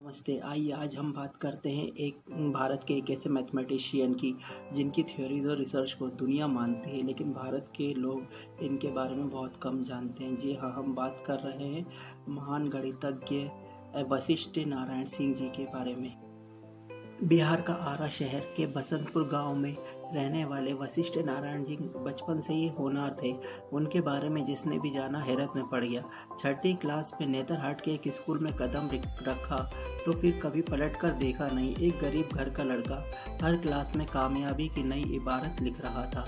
नमस्ते। आइए आज हम बात करते हैं एक भारत के एक ऐसे मैथमेटिशियन की जिनकी थ्योरीज और रिसर्च को दुनिया मानती है, लेकिन भारत के लोग इनके बारे में बहुत कम जानते हैं। जी हाँ, हम बात कर रहे हैं महान गणितज्ञ वशिष्ठ नारायण सिंह जी के बारे में। बिहार का आरा शहर के बसंतपुर गांव में रहने वाले वशिष्ठ नारायण जी बचपन से ही होनहार थे। उनके बारे में जिसने भी जाना हैरत में पड़ गया। छठी क्लास में नेतरहाट के एक स्कूल में कदम रखा तो फिर कभी पलट कर देखा नहीं। एक गरीब घर का लड़का हर क्लास में कामयाबी की नई इबारत लिख रहा था।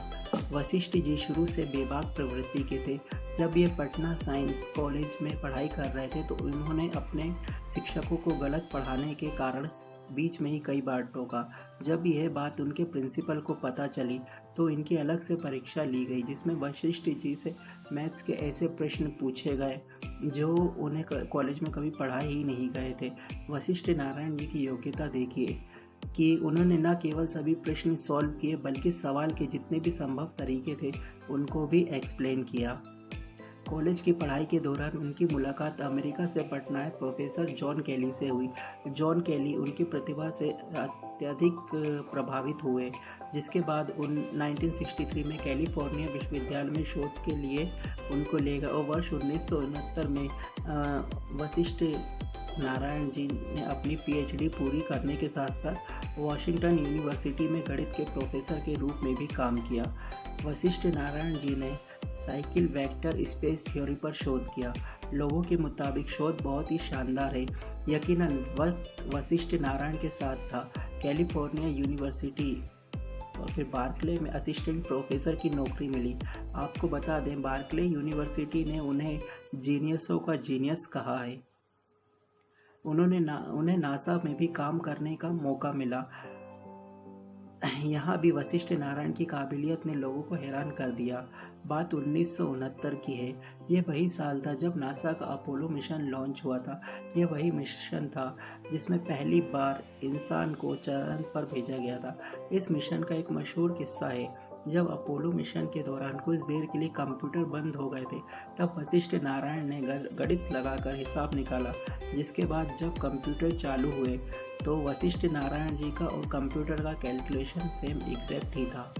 वशिष्ठ जी शुरू से बेबाक प्रवृत्ति के थे। जब ये पटना साइंस कॉलेज में पढ़ाई कर रहे थे तो उन्होंने अपने शिक्षकों को गलत पढ़ाने के कारण बीच में ही कई बार टोका। जब यह बात उनके प्रिंसिपल को पता चली तो इनकी अलग से परीक्षा ली गई, जिसमें वशिष्ठ जी से मैथ्स के ऐसे प्रश्न पूछे गए जो उन्हें कॉलेज में कभी पढ़ाए ही नहीं गए थे। वशिष्ठ नारायण जी की योग्यता देखिए कि उन्होंने न केवल सभी प्रश्न सॉल्व किए बल्कि सवाल के जितने भी संभव तरीके थे उनको भी एक्सप्लेन किया। कॉलेज की पढ़ाई के दौरान उनकी मुलाकात अमेरिका से पटनायक प्रोफेसर जॉन केली से हुई। जॉन केली उनकी प्रतिभा से अत्यधिक प्रभावित हुए, जिसके बाद 1963 में कैलिफोर्निया विश्वविद्यालय में शोध के लिए उनको ले गए और वर्ष 1969 में वशिष्ठ नारायण जी ने अपनी पीएचडी पूरी करने के साथ साथ वॉशिंगटन यूनिवर्सिटी में गणित के प्रोफेसर के रूप में भी काम किया। वशिष्ठ नारायण जी ने साइकिल वेक्टर स्पेस थ्योरी पर शोध किया। लोगों के मुताबिक शोध बहुत ही शानदार है। यकीनन वशिष्ठ नारायण के साथ था। कैलिफोर्निया यूनिवर्सिटी और फिर बार्कले में असिस्टेंट प्रोफेसर की नौकरी मिली। आपको बता दें, बार्कले यूनिवर्सिटी ने उन्हें जीनियसों का जीनियस कहा है। उन्हें नासा में भी काम करने का मौका मिला। यहाँ भी वशिष्ठ नारायण की काबिलियत ने लोगों को हैरान कर दिया। बात 1969 की है। ये वही साल था जब नासा का अपोलो मिशन लॉन्च हुआ था। यह वही मिशन था जिसमें पहली बार इंसान को चांद पर भेजा गया था। इस मिशन का एक मशहूर किस्सा है। जब अपोलो मिशन के दौरान कुछ देर के लिए कंप्यूटर बंद हो गए थे, तब वशिष्ठ नारायण ने गणित लगाकर हिसाब निकाला, जिसके बाद जब कंप्यूटर चालू हुए तो वशिष्ठ नारायण जी का और कंप्यूटर का कैलकुलेशन सेम एग्जैक्ट ही था।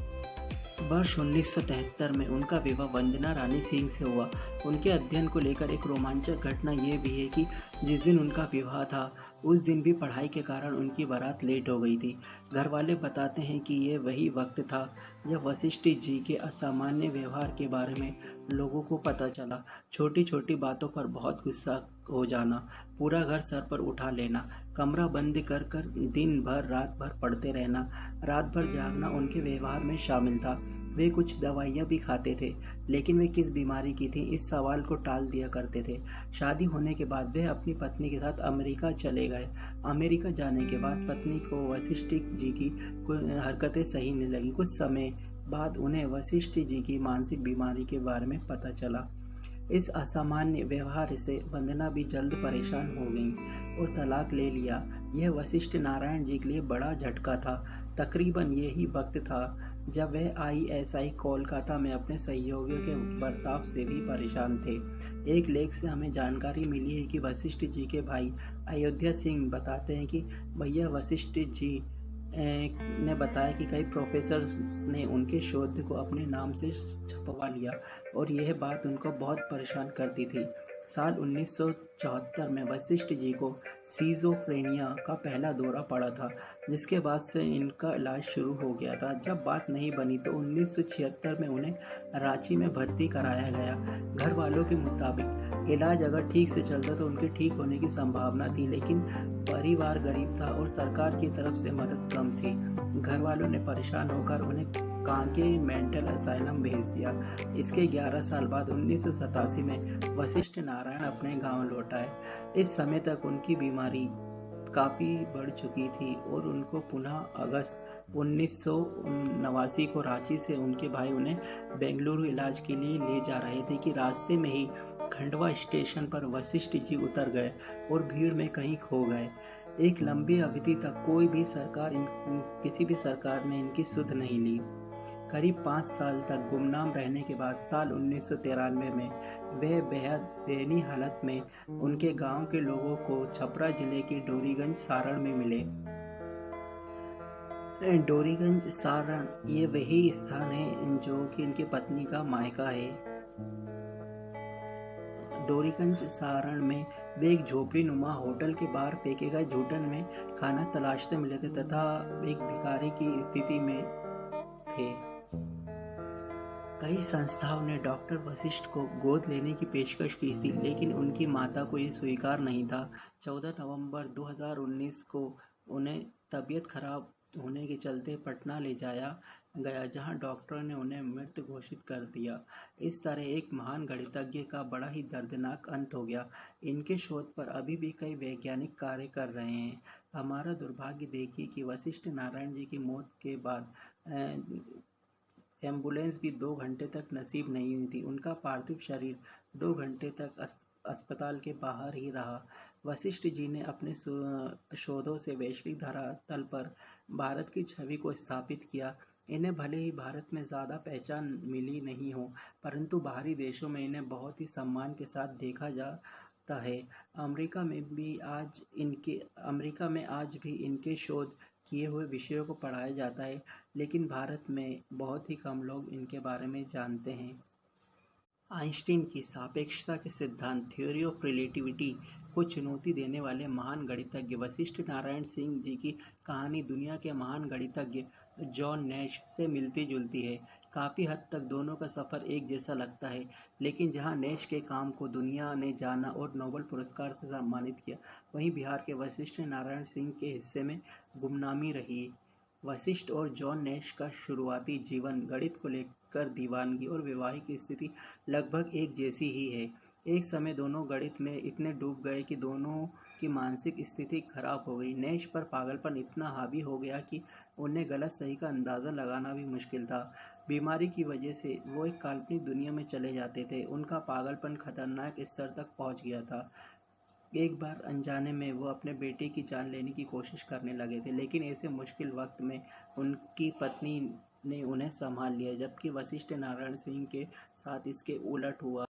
वर्ष 1973 में उनका विवाह वंदना रानी सिंह से हुआ। उनके अध्ययन को लेकर एक रोमांचक घटना ये भी है कि जिस दिन उनका विवाह था उस दिन भी पढ़ाई के कारण उनकी बारात लेट हो गई थी। घर वाले बताते हैं कि ये वही वक्त था जब वशिष्ठ जी के असामान्य व्यवहार के बारे में लोगों को पता चला। छोटी छोटी बातों पर बहुत गुस्सा हो जाना, पूरा घर सर पर उठा लेना, कमरा बंद कर कर दिन भर रात भर पढ़ते रहना, रात भर जागना उनके व्यवहार में शामिल था। वे कुछ दवाइयाँ भी खाते थे, लेकिन वे किस बीमारी की थी इस सवाल को टाल दिया करते थे। शादी होने के बाद वे अपनी पत्नी के साथ अमेरिका चले गए। अमेरिका जाने के बाद पत्नी को वशिष्ठ जी की हरकतें सही नहीं लगी। कुछ समय बाद उन्हें वशिष्ठ जी की मानसिक बीमारी के बारे में पता चला। इस असामान्य व्यवहार से वंदना भी जल्द परेशान हो गई और तलाक ले लिया। यह वशिष्ठ नारायण जी के लिए बड़ा झटका था। तकरीबन यही वक्त था जब वह ISI कोलकाता में अपने सहयोगियों के बर्ताव से भी परेशान थे। एक लेख से हमें जानकारी मिली है कि वशिष्ठ जी के भाई अयोध्या सिंह बताते हैं कि भैया वशिष्ठ जी ने बताया कि कई प्रोफेसर्स ने उनके शोध को अपने नाम से छपवा लिया और यह बात उनको बहुत परेशान करती थी। साल 1974 में वशिष्ठ जी को सीजोफ्रेनिया का पहला दौरा पड़ा था, जिसके बाद से इनका इलाज शुरू हो गया था। जब बात नहीं बनी तो 1976 में उन्हें रांची में भर्ती कराया गया। घर वालों के मुताबिक इलाज अगर ठीक से चलता तो उनके ठीक होने की संभावना थी, लेकिन परिवार गरीब था और सरकार की तरफ से मदद कम थी। घर वालों ने परेशान होकर उन्हें कांके मेंटल असाइलम भेज दिया। इसके 11 साल बाद 1987 में वशिष्ठ नारायण अपने गांव लौट आए। इस समय तक उनकी बीमारी काफ़ी बढ़ चुकी थी और उनको पुनः अगस्त 1989 को रांची से उनके भाई उन्हें बेंगलुरु इलाज के लिए ले जा रहे थे कि रास्ते में ही खंडवा स्टेशन पर वशिष्ठ जी उतर गए और भीड़ में कहीं खो गए। एक लंबी अवधि तक किसी भी सरकार ने इनकी सुध नहीं ली। करीब 5 साल तक गुमनाम रहने के बाद साल 1993 में वे बेहद दयनीय हालत में उनके गांव के लोगों को छपरा जिले के डोरीगंज सारण में मिले। डोरीगंज सारण ये वही स्थान है जो कि इनकी पत्नी का मायका है। डोरीगंज सारण में वे एक झोपड़ी नुमा होटल के बाहर फेंके गए जूठन में खाना तलाशते मिले थे तथा एक भिखारी की स्थिति में थे। कई संस्थाओं ने डॉक्टर वशिष्ठ को गोद लेने की पेशकश की थी, लेकिन उनकी माता को ये स्वीकार नहीं था। 14 नवंबर 2019 को उन्हें तबीयत खराब होने के चलते पटना ले जाया गया, जहां डॉक्टरों ने उन्हें मृत घोषित कर दिया। इस तरह एक महान गणितज्ञ का बड़ा ही दर्दनाक अंत हो गया। इनके शोध पर अभी भी कई वैज्ञानिक कार्य कर रहे हैं। हमारा दुर्भाग्य देखिए कि वशिष्ठ नारायण जी की मौत के बाद एम्बुलेंस भी 2 घंटे तक नसीब नहीं हुई थी। उनका पार्थिव शरीर 2 घंटे तक अस्पताल के बाहर ही रहा। वशिष्ठ जी ने अपने शोधों से वैश्विक धरातल पर भारत की छवि को स्थापित किया। इन्हें भले ही भारत में ज़्यादा पहचान मिली नहीं हो, परंतु बाहरी देशों में इन्हें बहुत ही सम्मान के साथ देखा जाता है। अमेरिका में आज भी इनके शोध किए हुए विषयों को पढ़ाया जाता है, लेकिन भारत में बहुत ही कम लोग इनके बारे में जानते हैं। आइंस्टीन की सापेक्षता के सिद्धांत थ्योरी ऑफ रिलेटिविटी को चुनौती देने वाले महान गणितज्ञ वशिष्ठ नारायण सिंह जी की कहानी दुनिया के महान गणितज्ञ जॉन नैश से मिलती जुलती है। काफ़ी हद तक दोनों का सफ़र एक जैसा लगता है, लेकिन जहां नैश के काम को दुनिया ने जाना और नोबेल पुरस्कार से सम्मानित किया, वहीं बिहार के वशिष्ठ नारायण सिंह के हिस्से में गुमनामी रही। वशिष्ठ और जॉन नैश का शुरुआती जीवन, गणित को लेकर दीवानगी और वैवाहिक स्थिति लगभग एक जैसी ही है। एक समय दोनों गणित में इतने डूब गए कि दोनों की मानसिक स्थिति खराब हो गई। नैश पर पागलपन इतना हावी हो गया कि उन्हें गलत सही का अंदाज़ा लगाना भी मुश्किल था। बीमारी की वजह से वो एक काल्पनिक दुनिया में चले जाते थे। उनका पागलपन खतरनाक स्तर तक पहुंच गया था। एक बार अनजाने में वो अपने बेटे की जान लेने की कोशिश करने लगे थे, लेकिन ऐसे मुश्किल वक्त में उनकी पत्नी ने उन्हें संभाल लिया, जबकि वशिष्ठ नारायण सिंह के साथ इसके उलट हुआ।